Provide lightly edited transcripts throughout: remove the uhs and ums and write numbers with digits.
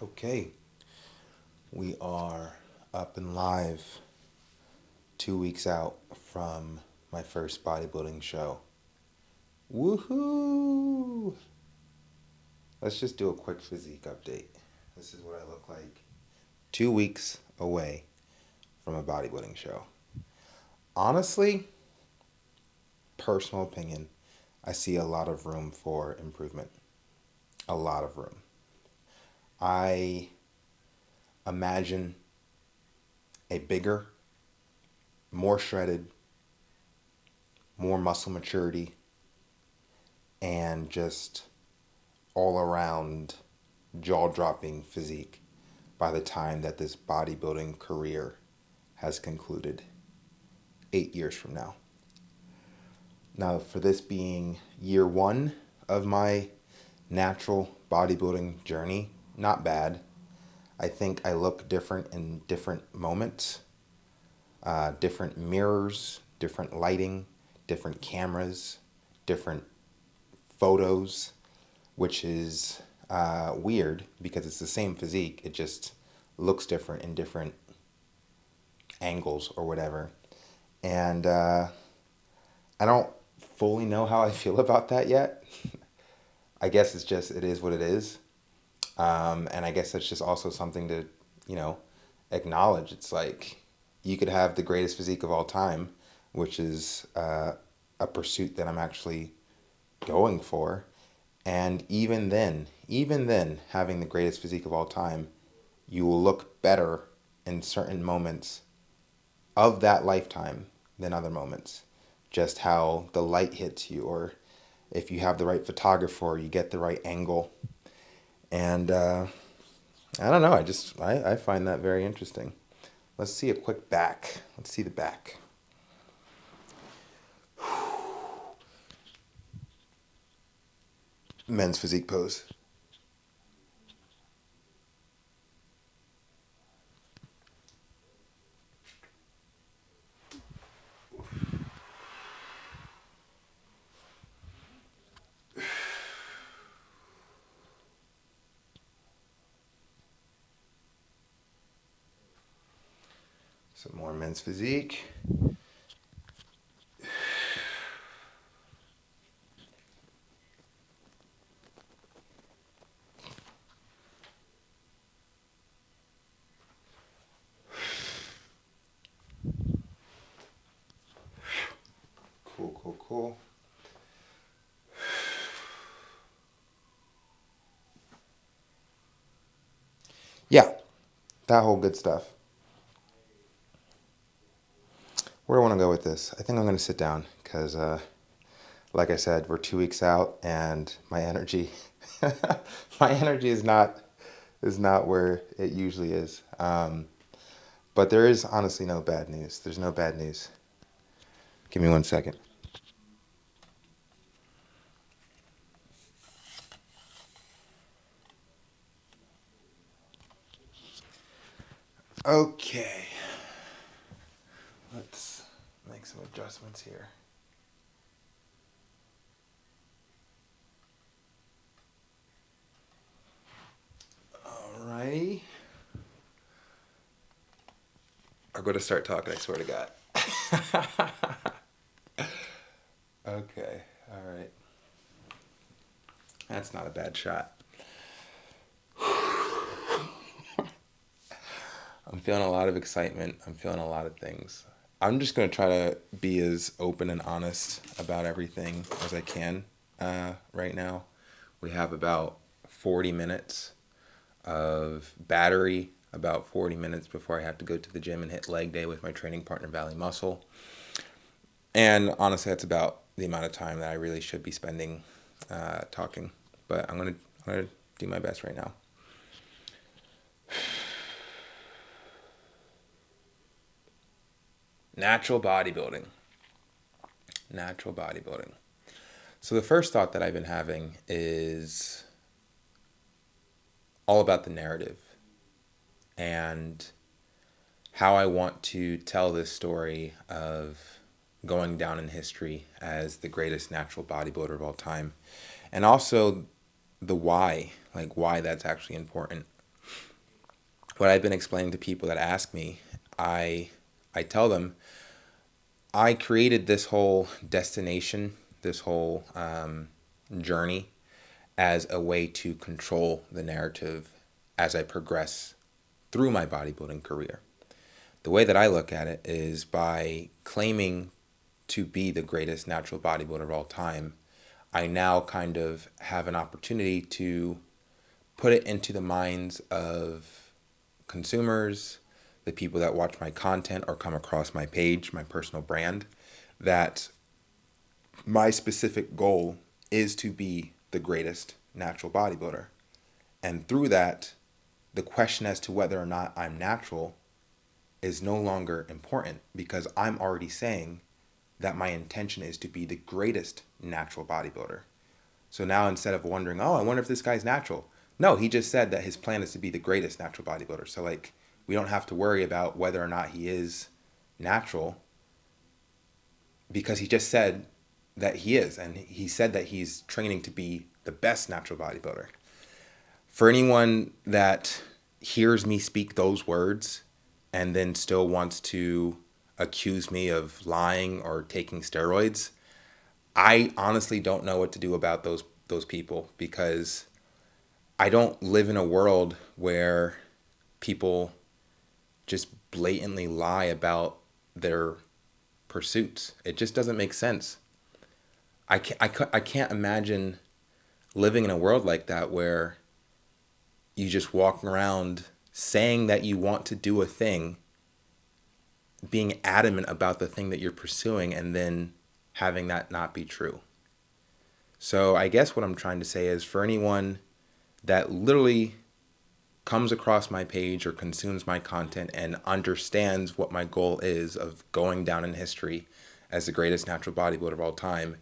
Okay, we are up and live 2 weeks out from my first bodybuilding show. Woohoo! Let's just do a quick physique update. This is what I look like 2 weeks away from a bodybuilding show. Honestly, personal opinion, I see a lot of room for improvement. A lot of room. I imagine a bigger, more shredded, more muscle maturity, and just all around jaw dropping physique by the time that this bodybuilding career has concluded 8 years from now. Now, for this being year one of my natural bodybuilding journey, not bad. I think I look different in different moments, different mirrors, different lighting, different cameras, different photos, which is weird because it's the same physique. It just looks different in different angles or whatever. And I don't fully know how I feel about that yet. I guess it is what it is. And I guess that's just also something to, you know, acknowledge. It's like you could have the greatest physique of all time, which is a pursuit that I'm actually going for. And even then, having the greatest physique of all time, you will look better in certain moments of that lifetime than other moments. Just how the light hits you, or if you have the right photographer, you get the right angle. And I don't know. I find that very interesting. Let's see a quick back. Let's see the back. Men's physique pose. Some more men's physique. Cool, cool, cool. Yeah, that whole good stuff. Where do I want to go with this? I think I'm going to sit down because, like I said, we're 2 weeks out, and my energy, my energy is not where it usually is. But there is honestly no bad news. There's no bad news. Give me 1 second. Okay, let's make some adjustments here. Alrighty. I'm going to start talking, I swear to God. Okay, alright. That's not a bad shot. I'm feeling a lot of excitement. I'm feeling a lot of things. I'm just going to try to be as open and honest about everything as I can right now. We have about 40 minutes of battery, about 40 minutes before I have to go to the gym and hit leg day with my training partner, Valley Muscle. And honestly, that's about the amount of time that I really should be spending talking. But I'm gonna do my best right now. Natural bodybuilding. Natural bodybuilding. So the first thought that I've been having is all about the narrative and how I want to tell this story of going down in history as the greatest natural bodybuilder of all time. And also the why, like why that's actually important. what I've been explaining to people that ask me, I I tell them I created this whole destination, this whole journey as a way to control the narrative as I progress through my bodybuilding career. The way that I look at it is by claiming to be the greatest natural bodybuilder of all time, I now kind of have an opportunity to put it into the minds of consumers, the people that watch my content or come across my page, my personal brand, that my specific goal is to be the greatest natural bodybuilder. And through that, the question as to whether or not I'm natural is no longer important because I'm already saying that my intention is to be the greatest natural bodybuilder. So now instead of wondering, oh, I wonder if this guy's natural. No, he just said that his plan is to be the greatest natural bodybuilder. So like we don't have to worry about whether or not he is natural because he just said that he is. And he said that he's training to be the best natural bodybuilder. For anyone that hears me speak those words and then still wants to accuse me of lying or taking steroids, I honestly don't know what to do about those people because I don't live in a world where people just blatantly lie about their pursuits. It just doesn't make sense. I can't imagine living in a world like that where you just walk around saying that you want to do a thing, being adamant about the thing that you're pursuing, and then having that not be true. So I guess what I'm trying to say is for anyone that literally comes across my page or consumes my content and understands what my goal is of going down in history as the greatest natural bodybuilder of all time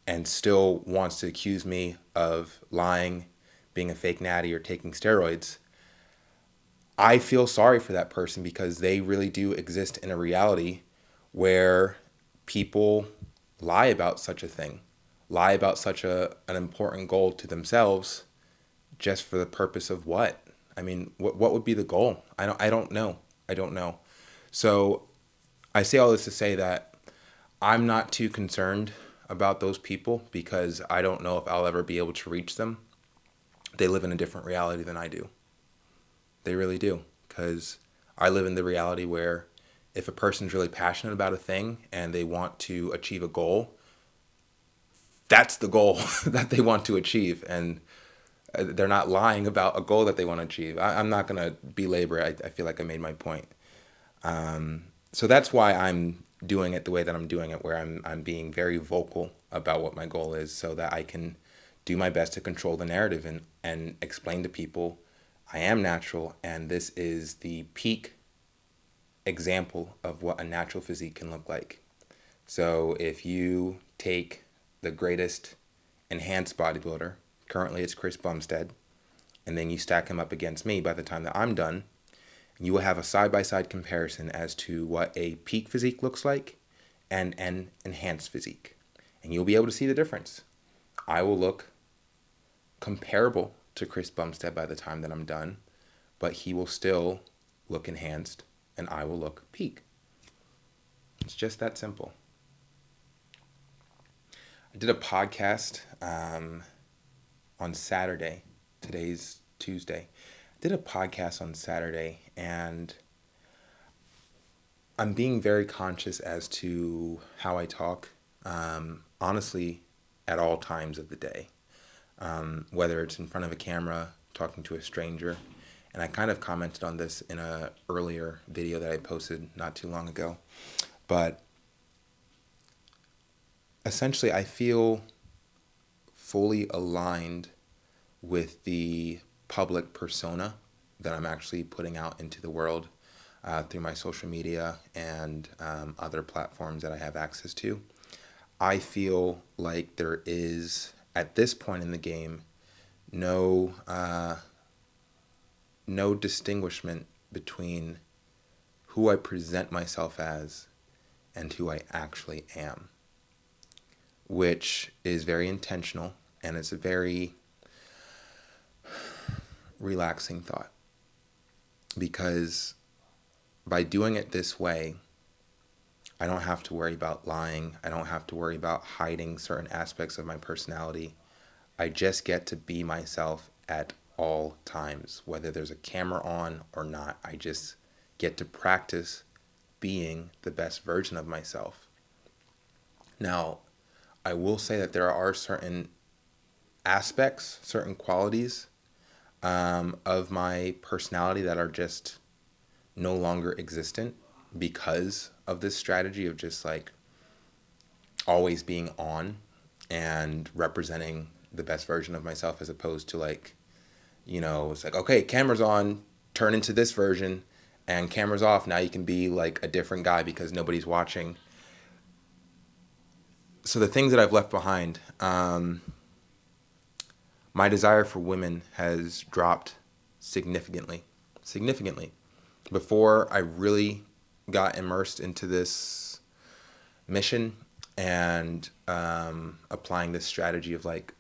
and still wants to accuse me of lying, being a fake natty, or taking steroids, I feel sorry for that person because they really do exist in a reality where people lie about such a thing, lie about such an important goal to themselves just for the purpose of what? I mean, what would be the goal? I don't know. I don't know. So I say all this to say that I'm not too concerned about those people because I don't know if I'll ever be able to reach them. They live in a different reality than I do. They really do. Because I live in the reality where if a person's really passionate about a thing and they want to achieve a goal, that's the goal that they want to achieve. And they're not lying about a goal that they want to achieve. I'm not going to belabor it. I feel like I made my point. So that's why I'm doing it the way that I'm doing it, where I'm being very vocal about what my goal is so that I can do my best to control the narrative and explain to people I am natural and this is the peak example of what a natural physique can look like. So if you take the greatest enhanced bodybuilder, currently it's Chris Bumstead, and then you stack him up against me by the time that I'm done, you will have a side-by-side comparison as to what a peak physique looks like and an enhanced physique. And you'll be able to see the difference. I will look comparable to Chris Bumstead by the time that I'm done, but he will still look enhanced and I will look peak. It's just that simple. I did a podcast on Saturday. Today's Tuesday. I did a podcast on Saturday and I'm being very conscious as to how I talk, honestly, at all times of the day. Whether it's in front of a camera, talking to a stranger. And I kind of commented on this in an earlier video that I posted not too long ago. But essentially, I feel fully aligned with the public persona that I'm actually putting out into the world through my social media and other platforms that I have access to. I feel like there is, at this point in the game, no distinguishment between who I present myself as and who I actually am, which is very intentional and it's a very relaxing thought. because by doing it this way, I don't have to worry about lying. I don't have to worry about hiding certain aspects of my personality. I just get to be myself at all times, whether there's a camera on or not. I just get to practice being the best version of myself. Now, I will say that there are certain aspects, certain qualities of my personality that are just no longer existent because of this strategy of just like always being on and representing the best version of myself, as opposed to like, it's like, okay, camera's on, turn into this version, and camera's off, now you can be like a different guy because nobody's watching. So the things that I've left behind, my desire for women has dropped significantly. Significantly. Before I really got immersed into this mission and applying this strategy of like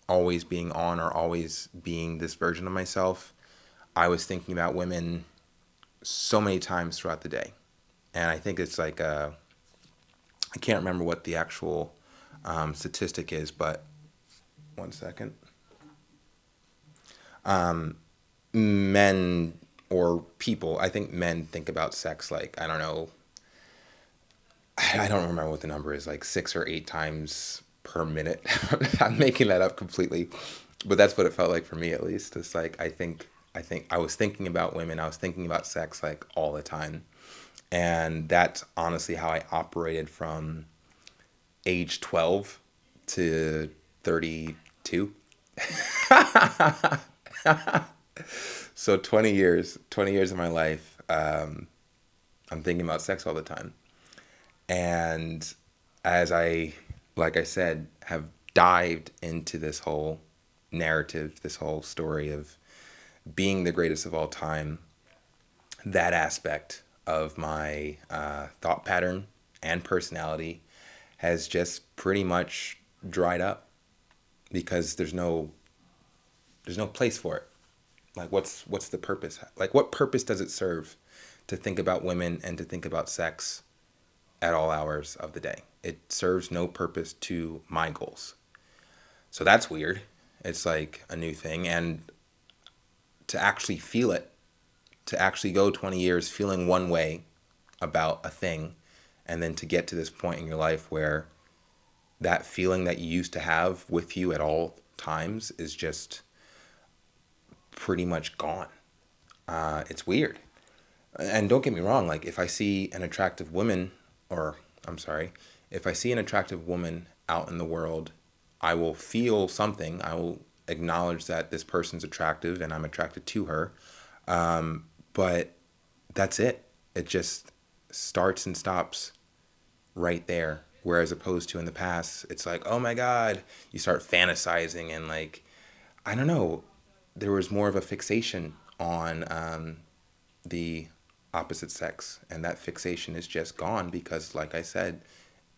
always being on or always being this version of myself, I was thinking about women so many times throughout the day. And I think it's like, I can't remember what the actual statistic is, but one second. Men or people, I think men think about sex like, I don't know, I don't remember what the number is, like 6 or 8 times per minute. I'm making that up completely, but that's what it felt like for me, at least. It's like, I think I was thinking about women, I was thinking about sex like all the time. And that's honestly how I operated from age 12 to 32. So 20 years of my life, I'm thinking about sex all the time. And as like I said, have dived into this whole narrative, this whole story of being the greatest of all time, that aspect of my thought pattern and personality has just pretty much dried up because there's no place for it. Like what's the purpose? Like what purpose does it serve to think about women and to think about sex at all hours of the day? It serves no purpose to my goals. So that's weird. It's like a new thing. And to actually feel it, to actually go 20 years feeling one way about a thing, and then to get to this point in your life where that feeling that you used to have with you at all times is just pretty much gone. It's weird. And don't get me wrong, like if I see an attractive woman, or I'm sorry, if I see an attractive woman out in the world, I will feel something. I will acknowledge that this person's attractive and I'm attracted to her. But that's it. It just starts and stops right there. Whereas opposed to in the past, it's like, oh my God, you start fantasizing and like, I don't know, there was more of a fixation on the opposite sex. And that fixation is just gone because, like I said,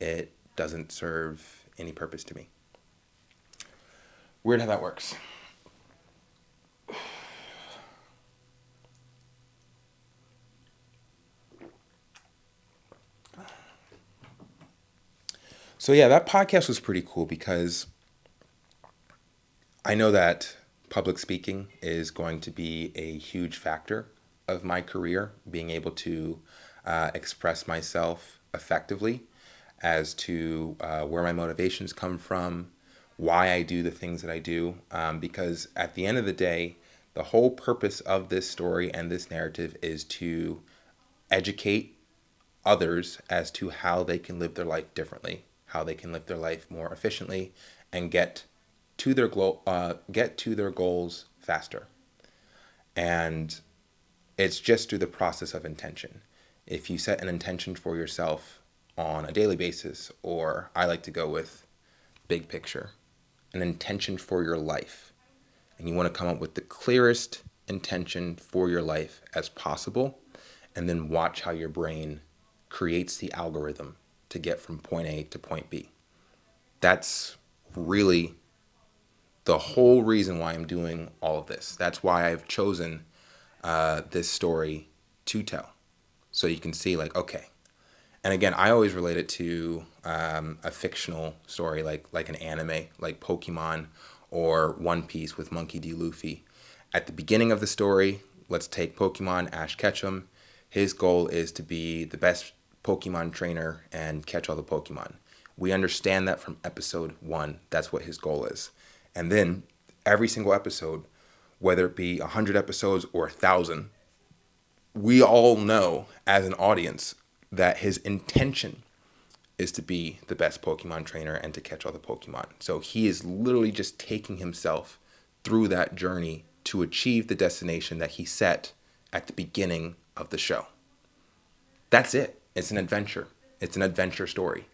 it doesn't serve any purpose to me. Weird how that works. So yeah, that podcast was pretty cool because I know that public speaking is going to be a huge factor of my career, being able to express myself effectively as to where my motivations come from, why I do the things that I do. Because at the end of the day, the whole purpose of this story and this narrative is to educate others as to how they can live their life differently, how they can live their life more efficiently, and get to their goals faster. And it's just through the process of intention. If you set an intention for yourself on a daily basis, or I like to go with big picture, an intention for your life, and you want to come up with the clearest intention for your life as possible, and then watch how your brain creates the algorithm to get from point A to point B. That's really the whole reason why I'm doing all of this. That's why I've chosen this story to tell. So you can see like, okay. And again, I always relate it to a fictional story like an anime, like Pokemon or One Piece with Monkey D. Luffy. At the beginning of the story, let's take Pokemon, Ash Ketchum. His goal is to be the best Pokemon trainer and catch all the Pokemon. We understand that from episode 1. That's what his goal is. And then every single episode, whether it be 100 episodes or 1,000, we all know as an audience that his intention is to be the best Pokemon trainer and to catch all the Pokemon. So he is literally just taking himself through that journey to achieve the destination that he set at the beginning of the show. That's it. It's an adventure. It's an adventure story.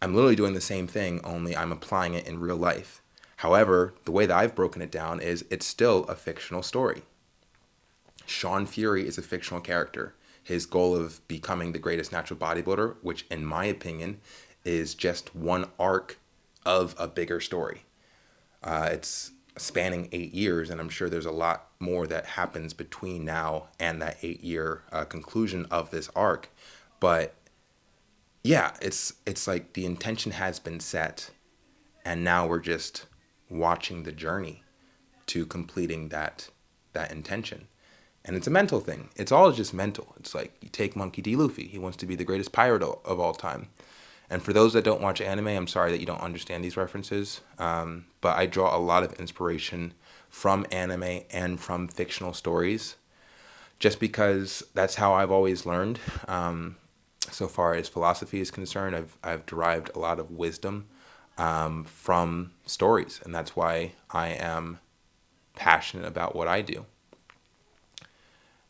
I'm literally doing the same thing, only I'm applying it in real life. However, the way that I've broken it down is it's still a fictional story. Sean Fury is a fictional character. His goal of becoming the greatest natural bodybuilder, which in my opinion is just one arc of a bigger story. It's spanning 8 years, and I'm sure there's a lot more that happens between now and that 8-year conclusion of this arc. But yeah, it's like the intention has been set, and now we're just watching the journey to completing that intention. And it's a mental thing. It's all just mental. It's like you take Monkey D. Luffy. He wants to be the greatest pirate of all time. And for those that don't watch anime, I'm sorry that you don't understand these references. But I draw a lot of inspiration from anime and from fictional stories, just because that's how I've always learned. So far as philosophy is concerned, I've derived a lot of wisdom from stories. And that's why I am passionate about what I do.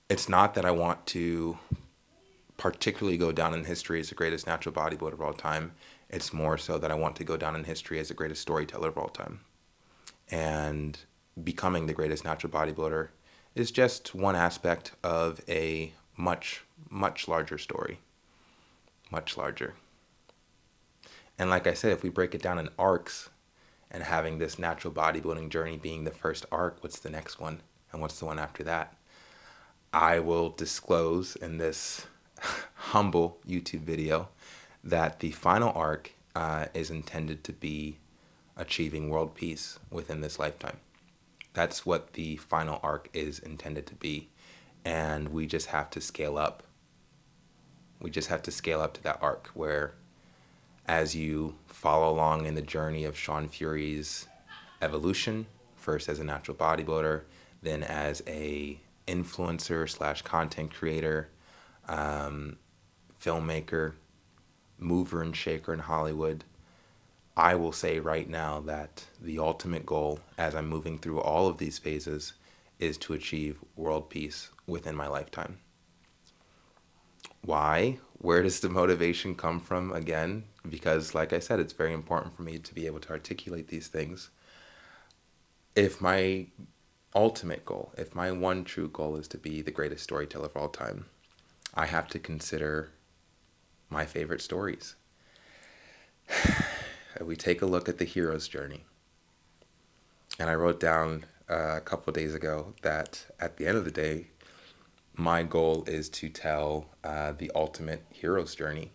It's not that I want to particularly go down in history as the greatest natural bodybuilder of all time. It's more so that I want to go down in history as the greatest storyteller of all time. And becoming the greatest natural bodybuilder is just one aspect of a much, much larger story. Much larger. And like I said, if we break it down in arcs and having this natural bodybuilding journey being the first arc, what's the next one? And what's the one after that? I will disclose in this humble YouTube video that the final arc is intended to be achieving world peace within this lifetime. That's what the final arc is intended to be. And we just have to scale up. We just have to scale up to that arc where, as you follow along in the journey of Sean Fury's evolution, first as a natural bodybuilder, then as a influencer / content creator, filmmaker, mover and shaker in Hollywood, I will say right now that the ultimate goal as I'm moving through all of these phases is to achieve world peace within my lifetime. Why? Where does the motivation come from? Again, because like I said, it's very important for me to be able to articulate these things. If my ultimate goal, if my one true goal is to be the greatest storyteller of all time, I have to consider my favorite stories. We take a look at the hero's journey. And I wrote down a couple of days ago that at the end of the day, my goal is to tell the ultimate hero's journey.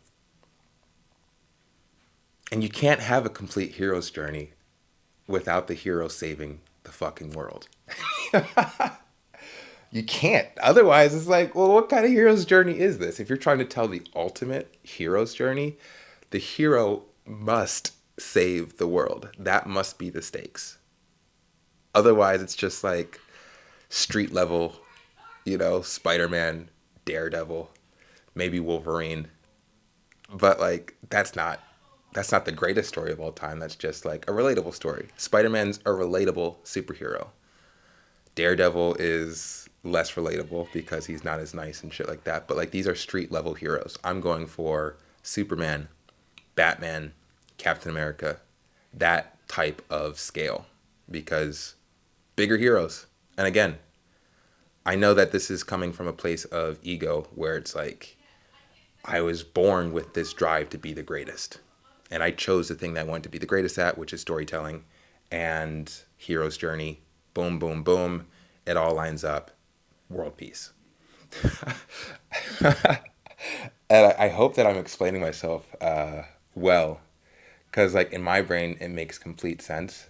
And you can't have a complete hero's journey without the hero saving the fucking world. You can't. Otherwise, it's like, well, what kind of hero's journey is this? If you're trying to tell the ultimate hero's journey, the hero must save the world. That must be the stakes. Otherwise, it's just like street level, Spider-Man, Daredevil, maybe Wolverine. But like, that's not the greatest story of all time. That's just like a relatable story. Spider-Man's a relatable superhero. Daredevil is less relatable because he's not as nice and shit like that. But like, these are street level heroes. I'm going for Superman, Batman, Captain America, that type of scale, because bigger heroes. And again, I know that this is coming from a place of ego where it's like, I was born with this drive to be the greatest. And I chose the thing that I wanted to be the greatest at, which is storytelling and hero's journey. Boom, boom, boom. It all lines up. world peace. And I hope that I'm explaining myself well, because like in my brain it makes complete sense,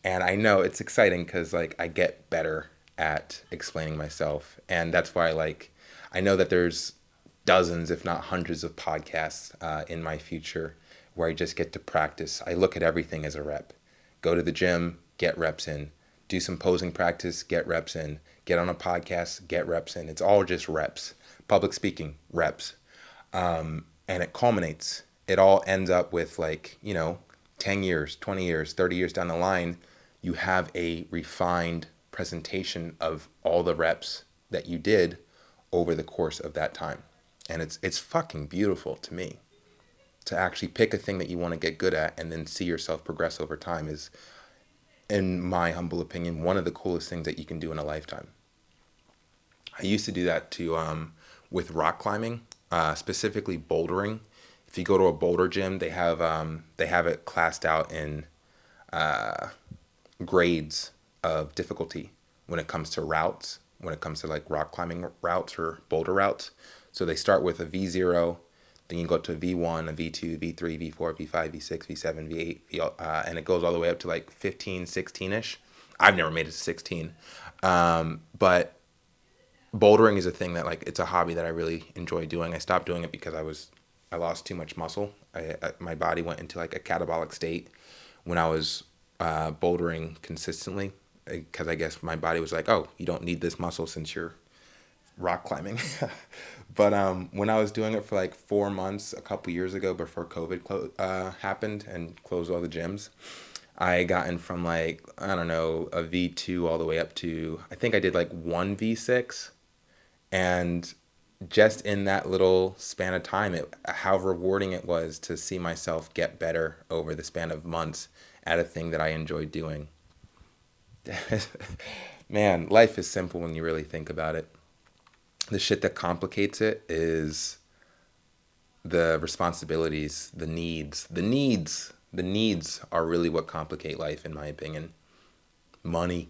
and I know it's exciting because like I get better at explaining myself, and that's why like I know that there's dozens, if not hundreds, of podcasts in my future where I just get to practice. I look at everything as a rep. Go to the gym, get reps in. Do some posing practice, get reps in. Get on a podcast, get reps in. It's all just reps. Public speaking, reps. And it culminates. It all ends up with like, 10 years, 20 years, 30 years down the line, you have a refined presentation of all the reps that you did over the course of that time. And it's fucking beautiful to me. To actually pick a thing that you want to get good at and then see yourself progress over time is, in my humble opinion, one of the coolest things that you can do in a lifetime. I used to do that with rock climbing, specifically bouldering. If you go to a boulder gym, they have it classed out in grades of difficulty when it comes to routes, when it comes to like rock climbing routes or boulder routes. So they start with a V0, then you go to a V1, a V2, V3, V4, V5, V6, V7, V8, and it goes all the way up to like 15, 16-ish. I've never made it to 16. But bouldering is a thing that like, it's a hobby that I really enjoy doing. I stopped doing it because I lost too much muscle. My body went into like a catabolic state when I was bouldering consistently, because I guess my body was like, oh, you don't need this muscle since you're rock climbing. But when I was doing it for like 4 months a couple years ago before COVID happened and closed all the gyms, I gotten from like, I don't know, a V2 all the way up to, I think I did like one V6. And just in that little span of time, how rewarding it was to see myself get better over the span of months at a thing that I enjoyed doing. Man, life is simple when you really think about it. The shit that complicates it is the responsibilities, the needs. The needs are really what complicate life, in my opinion. Money,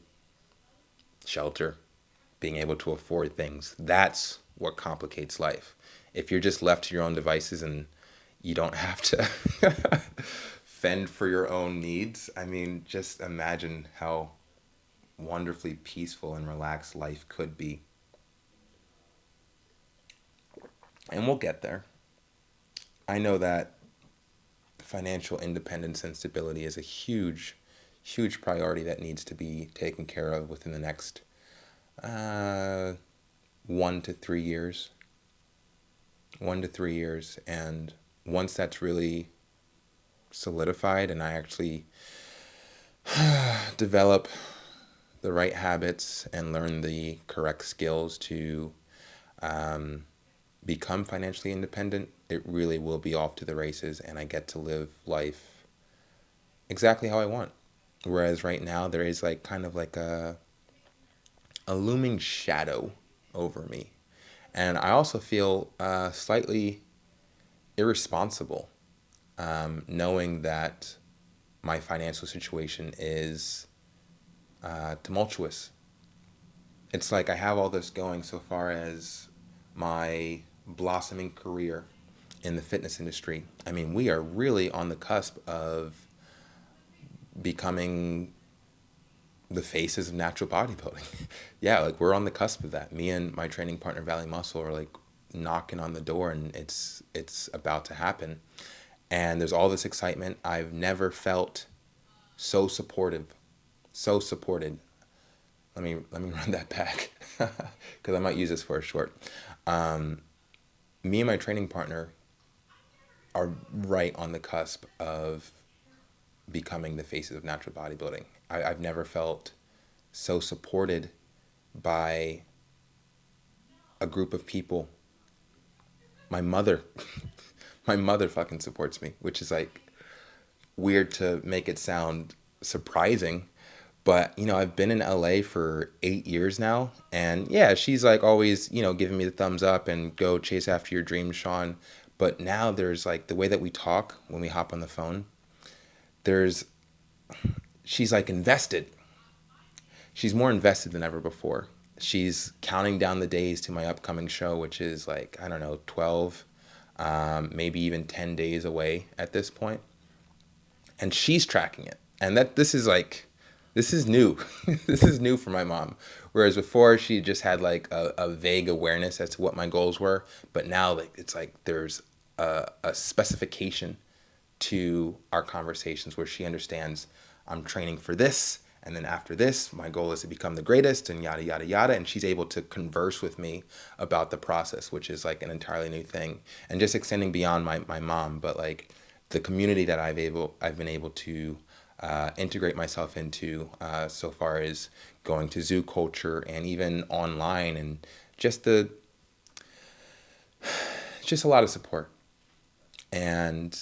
shelter, being able to afford things. That's what complicates life. If you're just left to your own devices and you don't have to fend for your own needs, I mean, just imagine how wonderfully peaceful and relaxed life could be. And we'll get there. I know that financial independence and stability is a huge, huge priority that needs to be taken care of within the next 1 to 3 years. 1 to 3 years. And once that's really solidified and I actually develop the right habits and learn the correct skills to become financially independent, it really will be off to the races and I get to live life exactly how I want. Whereas right now there is like kind of like a looming shadow over me. And I also feel slightly irresponsible, knowing that my financial situation is tumultuous. It's like I have all this going so far as my blossoming career in the fitness industry. I mean, we are really on the cusp of becoming the faces of natural bodybuilding. Yeah, like we're on the cusp of that. Me and my training partner Valley Muscle are like knocking on the door, and it's about to happen. And there's all this excitement. I've never felt so supportive, so supported. Let me run that back because I might use this for a short. Me and my training partner are right on the cusp of becoming the faces of natural bodybuilding. I've never felt so supported by a group of people. My mother, my mother fucking supports me, which is like weird to make it sound surprising. But, I've been in LA for 8 years now. And yeah, she's like always, giving me the thumbs up and go chase after your dreams, Sean. But now there's like the way that we talk when we hop on the phone. She's like invested. She's more invested than ever before. She's counting down the days to my upcoming show, which is like, I don't know, 12, maybe even 10 days away at this point. And she's tracking it. And this is new. This is new for my mom. Whereas before she just had like a vague awareness as to what my goals were. But now like it's like there's a specification to our conversations where she understands I'm training for this. And then after this, my goal is to become the greatest and yada, yada, yada. And she's able to converse with me about the process, which is like an entirely new thing. And just extending beyond my mom, but like the community that I've been able to integrate myself into so far as going to zoo culture and even online, and just just a lot of support. And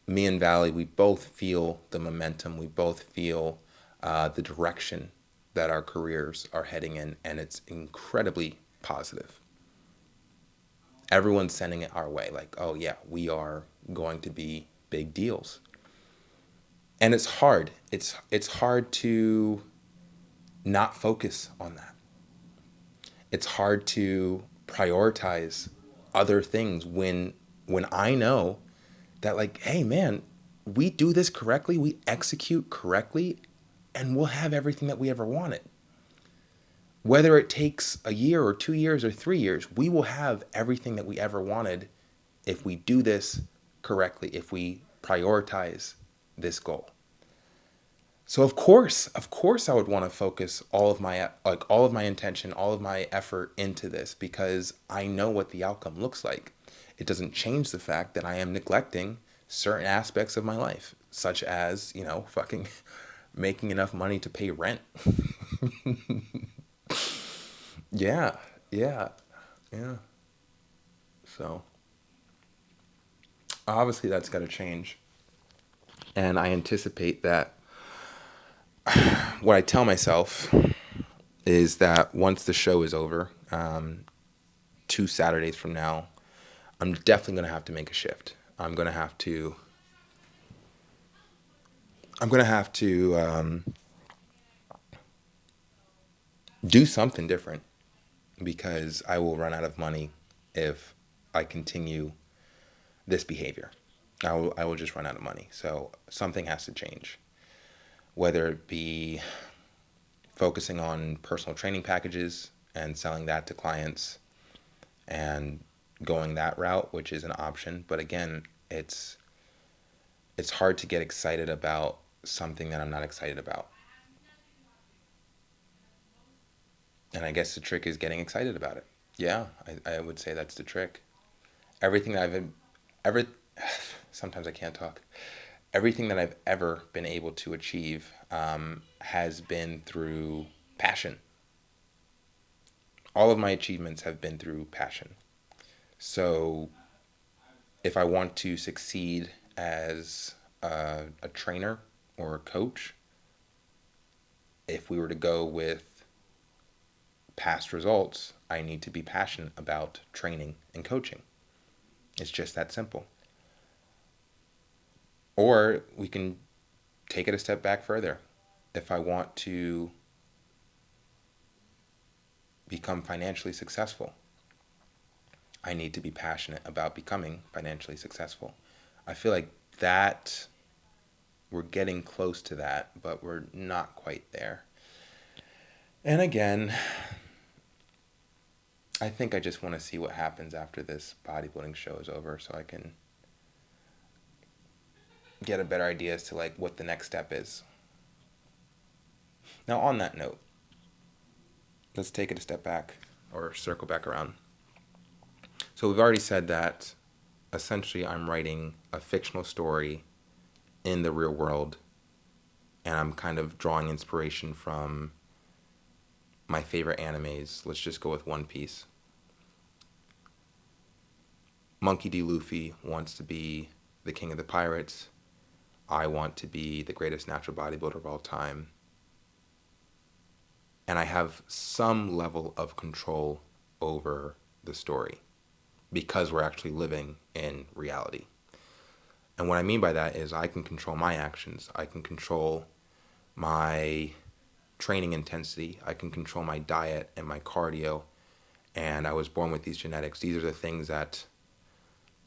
me and Valley, we both feel the momentum. We both feel the direction that our careers are heading in, and it's incredibly positive. Everyone's sending it our way, like, oh yeah, we are going to be big deals. And it's hard. It's hard to not focus on that. It's hard to prioritize other things when I know that, like, hey man, we do this correctly, we execute correctly, and we'll have everything that we ever wanted. Whether it takes a year or 2 years or 3 years, we will have everything that we ever wanted if we do this correctly, if we prioritize this goal. So of course I would want to focus all of my intention, all of my effort into this, because I know what the outcome looks like. It doesn't change the fact that I am neglecting certain aspects of my life, such as, fucking making enough money to pay rent. Yeah, yeah, yeah. So obviously that's got to change. And I anticipate that what I tell myself is that once the show is over, 2 Saturdays from now, I'm definitely going to have to make a shift. I'm going to have to do something different, because I will run out of money if I continue this behavior. I will just run out of money. So something has to change, whether it be focusing on personal training packages and selling that to clients and going that route, which is an option. But again, it's hard to get excited about something that I'm not excited about. And I guess the trick is getting excited about it. Yeah, I would say that's the trick. Everything that I've ever, sometimes I can't talk. Everything that I've ever been able to achieve has been through passion. All of my achievements have been through passion. So if I want to succeed as a trainer or a coach, if we were to go with past results, I need to be passionate about training and coaching. It's just that simple. Or we can take it a step back further. If I want to become financially successful, I need to be passionate about becoming financially successful. I feel like that we're getting close to that, but we're not quite there. And again, I think I just want to see what happens after this bodybuilding show is over, so I can get a better idea as to like what the next step is. Now, on that note, let's take it a step back, or circle back around. So we've already said that essentially I'm writing a fictional story in the real world, and I'm kind of drawing inspiration from my favorite animes. Let's just go with One Piece. Monkey D. Luffy wants to be the king of the pirates. I want to be the greatest natural bodybuilder of all time. And I have some level of control over the story because we're actually living in reality. And what I mean by that is I can control my actions. I can control my training intensity. I can control my diet and my cardio. And I was born with these genetics. These are the things that,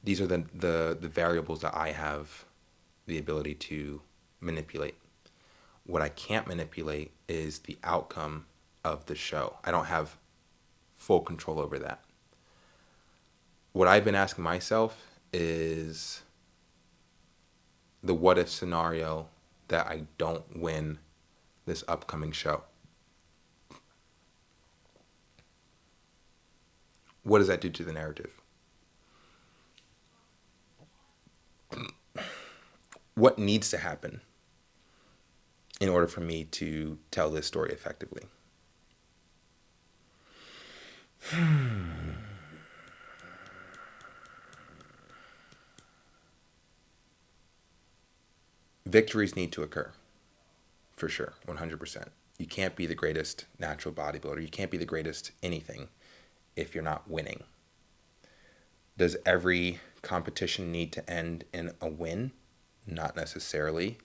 these are the variables that I have the ability to manipulate. What I can't manipulate is the outcome of the show. I don't have full control over that. What I've been asking myself is the what if scenario that I don't win this upcoming show. What does that do to the narrative? What needs to happen in order for me to tell this story effectively? Victories need to occur, for sure, 100%. You can't be the greatest natural bodybuilder. You can't be the greatest anything if you're not winning. Does every competition need to end in a win? Not necessarily.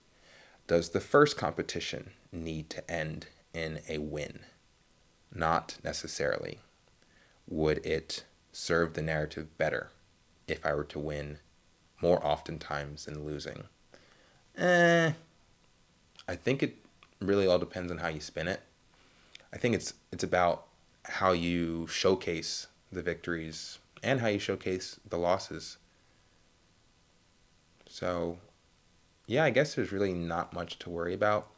Does the first competition need to end in a win? Not necessarily. Would it serve the narrative better if I were to win more oftentimes than losing? I think it really all depends on how you spin it. I think it's about how you showcase the victories and how you showcase the losses. So, yeah, I guess there's really not much to worry about.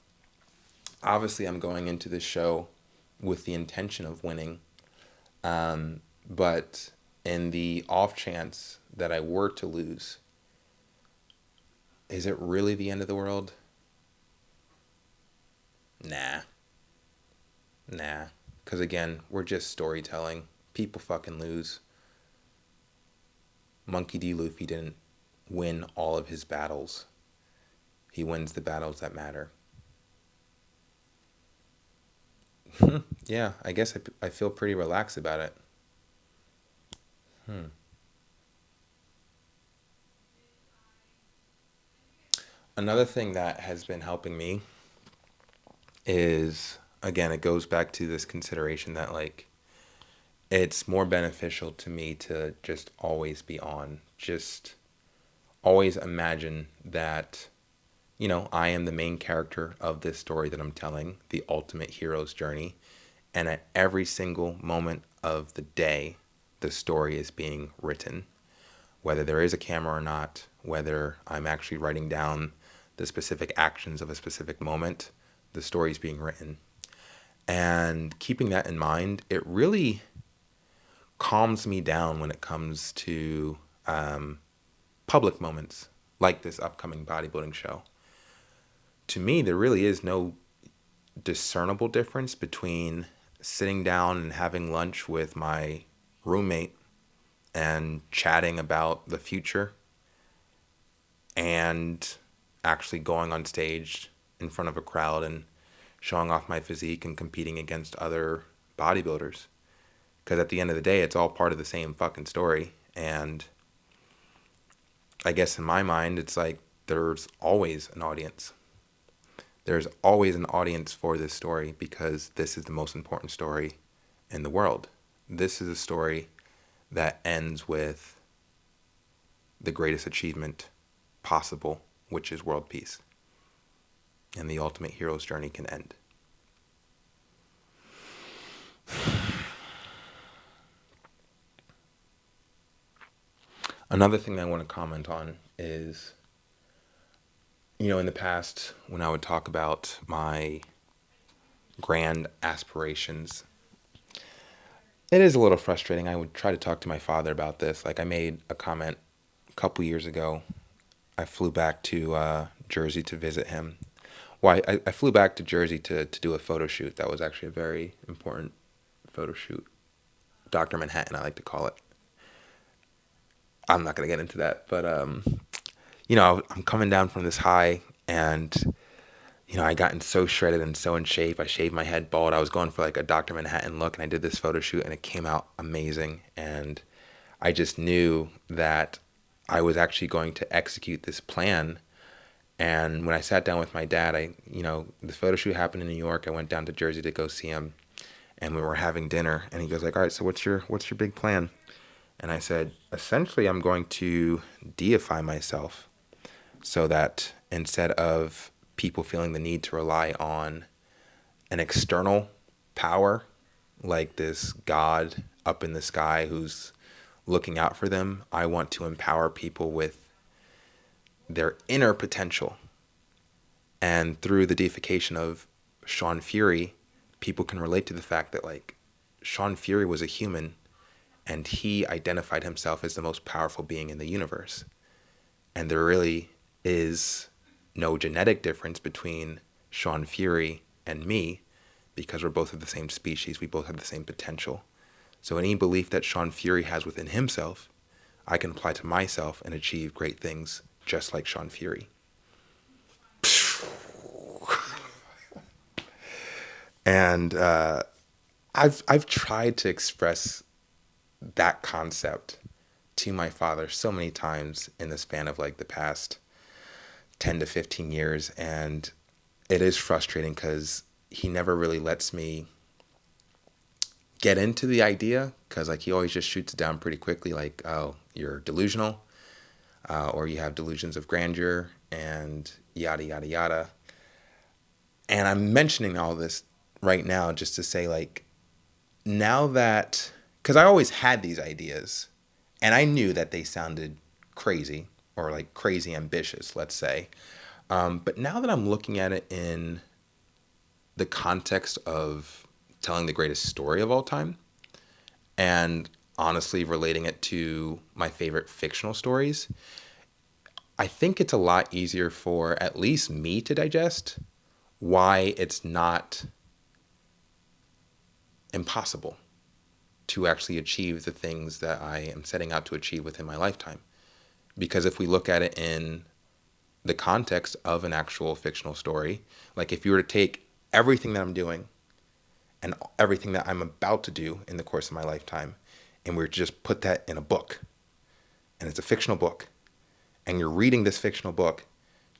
Obviously, I'm going into this show with the intention of winning. But in the off chance that I were to lose, is it really the end of the world? Nah. Because again, we're just storytelling. People fucking lose. Monkey D. Luffy didn't win all of his battles. He wins the battles that matter. Yeah, I guess I feel pretty relaxed about it. Another thing that has been helping me is, again, it goes back to this consideration that, like, it's more beneficial to me to just always be on. Just always imagine that, I am the main character of this story that I'm telling, the ultimate hero's journey. And at every single moment of the day, the story is being written. Whether there is a camera or not, whether I'm actually writing down the specific actions of a specific moment, the story is being written. And keeping that in mind, it really calms me down when it comes to public moments like this upcoming bodybuilding show. To me, there really is no discernible difference between sitting down and having lunch with my roommate and chatting about the future and actually going on stage in front of a crowd and showing off my physique and competing against other bodybuilders. Because at the end of the day, it's all part of the same fucking story. And I guess in my mind, it's like there's always an audience. There's always an audience for this story because this is the most important story in the world. This is a story that ends with the greatest achievement possible, which is world peace. And the ultimate hero's journey can end. Another thing I want to comment on is, in the past, when I would talk about my grand aspirations, it is a little frustrating. I would try to talk to my father about this. Like, I made a comment a couple years ago. I flew back to Jersey to visit him. Well, I flew back to Jersey to do a photo shoot. That was actually a very important photo shoot. Dr. Manhattan, I like to call it. I'm not going to get into that. But, I'm coming down from this high and, I gotten so shredded and so in shape. I shaved my head bald. I was going for like a Dr. Manhattan look and I did this photo shoot and it came out amazing. And I just knew that I was actually going to execute this plan And when I sat down with my dad, the photo shoot happened in New York. I went down to Jersey to go see him, and we were having dinner. And he goes like, "All right, so what's your big plan?" And I said, "Essentially, I'm going to deify myself so that instead of people feeling the need to rely on an external power like this God up in the sky who's looking out for them, I want to empower people with their inner potential." And through the deification of Sean Fury, people can relate to the fact that like Sean Fury was a human and he identified himself as the most powerful being in the universe. And there really is no genetic difference between Sean Fury and me because we're both of the same species. We both have the same potential. So any belief that Sean Fury has within himself, I can apply to myself and achieve great things just like Sean Fury. And I've tried to express that concept to my father so many times in the span of like the past 10 to 15 years, and it is frustrating because he never really lets me get into the idea, because like he always just shoots it down pretty quickly, like, oh, you're delusional, or you have delusions of grandeur, and yada yada yada. And I'm mentioning all this right now just to say, like, now that, because I always had these ideas and I knew that they sounded crazy or like crazy ambitious, let's say. But now that I'm looking at it in the context of telling the greatest story of all time and honestly relating it to my favorite fictional stories, I think it's a lot easier for at least me to digest why it's not impossible to actually achieve the things that I am setting out to achieve within my lifetime. Because if we look at it in the context of an actual fictional story, like if you were to take everything that I'm doing and everything that I'm about to do in the course of my lifetime, and we were to just put that in a book, and it's a fictional book, and you're reading this fictional book,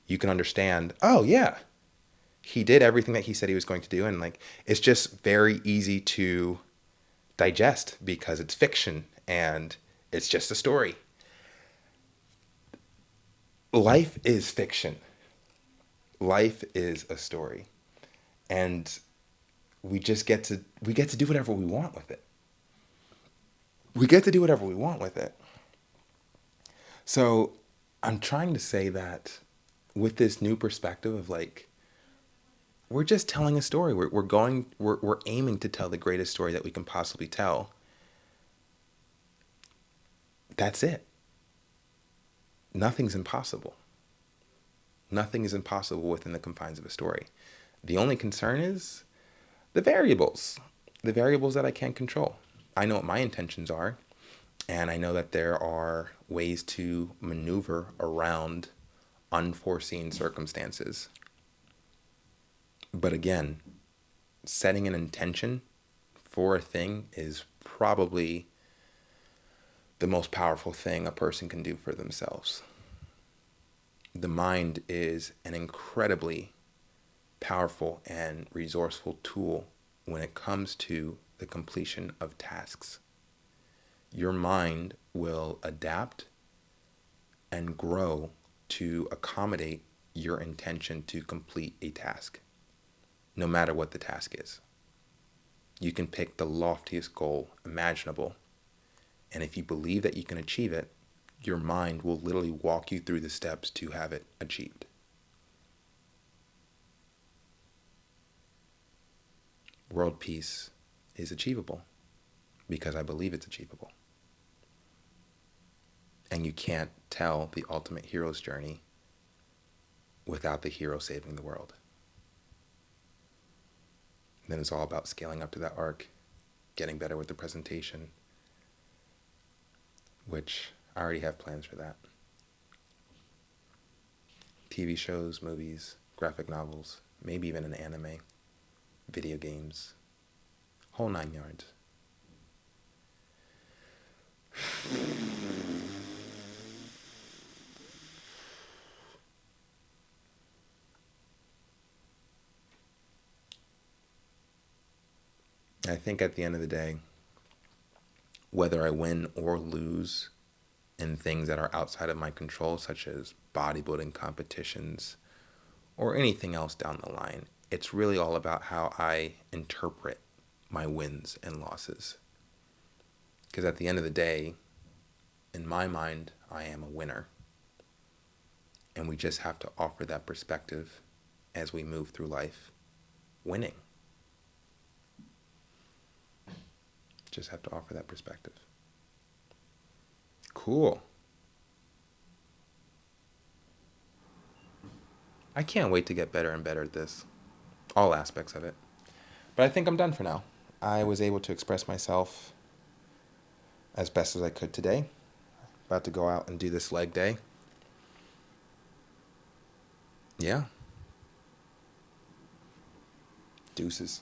you can understand, oh yeah, he did everything that he said he was going to do, and like it's just very easy to digest because it's fiction and it's just a story. Life is fiction. Life is a story. And we get to do whatever we want with it. We get to do whatever we want with it. So I'm trying to say that with this new perspective of like, we're just telling a story. We're aiming to tell the greatest story that we can possibly tell. That's it. Nothing's impossible. Nothing is impossible within the confines of a story. The only concern is the variables that I can't control. I know what my intentions are, and I know that there are ways to maneuver around unforeseen circumstances. But again, setting an intention for a thing is probably the most powerful thing a person can do for themselves. The mind is an incredibly powerful and resourceful tool when it comes to the completion of tasks. Your mind will adapt and grow to accommodate your intention to complete a task, no matter what the task is. You can pick the loftiest goal imaginable, and if you believe that you can achieve it, your mind will literally walk you through the steps to have it achieved. World peace is achievable because I believe it's achievable. And you can't tell the ultimate hero's journey without the hero saving the world. And then it's all about scaling up to that arc, getting better with the presentation, which I already have plans for that. TV shows, movies, graphic novels, maybe even an anime, video games, whole 9 yards. I think at the end of the day, whether I win or lose in things that are outside of my control, such as bodybuilding competitions or anything else down the line, it's really all about how I interpret my wins and losses. Because at the end of the day, in my mind, I am a winner. And we just have to offer that perspective as we move through life, winning. Just have to offer that perspective. Cool. I can't wait to get better and better at this. All aspects of it. But I think I'm done for now. I was able to express myself as best as I could today. About to go out and do this leg day. Yeah. Deuces.